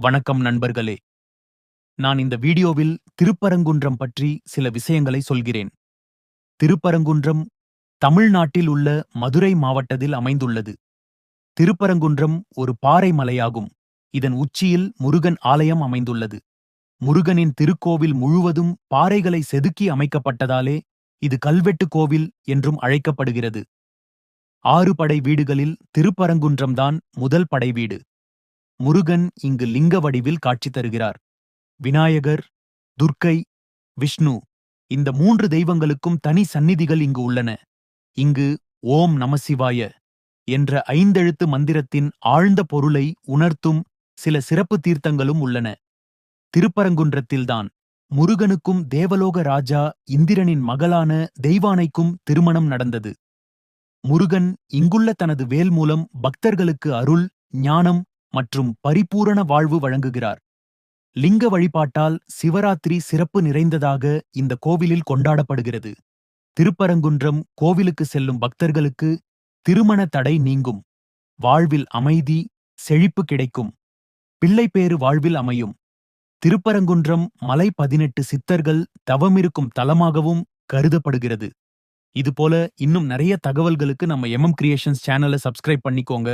வணக்கம் நண்பர்களே. நான் இந்த வீடியோவில் திருப்பரங்குன்றம் பற்றி சில விஷயங்களை சொல்கிறேன். திருப்பரங்குன்றம் தமிழ்நாட்டில் உள்ள மதுரை மாவட்டத்தில் அமைந்துள்ளது. திருப்பரங்குன்றம் ஒரு பாறை மலையாகும். இதன் உச்சியில் முருகன் ஆலயம் அமைந்துள்ளது. முருகனின் திருக்கோவில் முழுவதும் பாறைகளை செதுக்கி அமைக்கப்பட்டதாலே இது கல்வெட்டு கோவில் என்றும் அழைக்கப்படுகிறது. 6 படை வீடுகளில் திருப்பரங்குன்றம்தான் முதல் படை வீடு. முருகன் இங்கு லிங்க வடிவில் காட்சி தருகிறார். விநாயகர், துர்க்கை, விஷ்ணு இந்த 3 தெய்வங்களுக்கும் தனி சந்நிதிகள் இங்கு உள்ளன. இங்கு ஓம் நமசிவாய என்ற 5 எழுத்து மந்திரத்தின் ஆழ்ந்த பொருளை உணர்த்தும் சில சிறப்பு தீர்த்தங்களும் உள்ளன. திருப்பரங்குன்றத்தில்தான் முருகனுக்கும் தேவலோக ராஜா இந்திரனின் மகளான தெய்வானைக்கும் திருமணம் நடந்தது. முருகன் இங்குள்ள தனது வேல் மூலம் பக்தர்களுக்கு அருள், ஞானம் மற்றும் பரிபூரண வாழ்வு வழங்குகிறார். லிங்க வழிபாட்டால் சிவராத்திரி சிறப்பு நிறைந்ததாக இந்த கோவிலில் கொண்டாடப்படுகிறது. திருப்பரங்குன்றம் கோவிலுக்கு செல்லும் பக்தர்களுக்கு திருமண தடை நீங்கும், வாழ்வில் அமைதி, செழிப்பு கிடைக்கும், பிள்ளைப்பேறு வாழ்வில் அமையும். திருப்பரங்குன்றம் மலை 18 சித்தர்கள் தவமிருக்கும் தலமாகவும் கருதப்படுகிறது. இதுபோல இன்னும் நிறைய தகவல்களுக்கு நம்ம எம்எம் கிரியேஷன்ஸ் சேனலை சப்ஸ்கிரைப் பண்ணிக்கோங்க.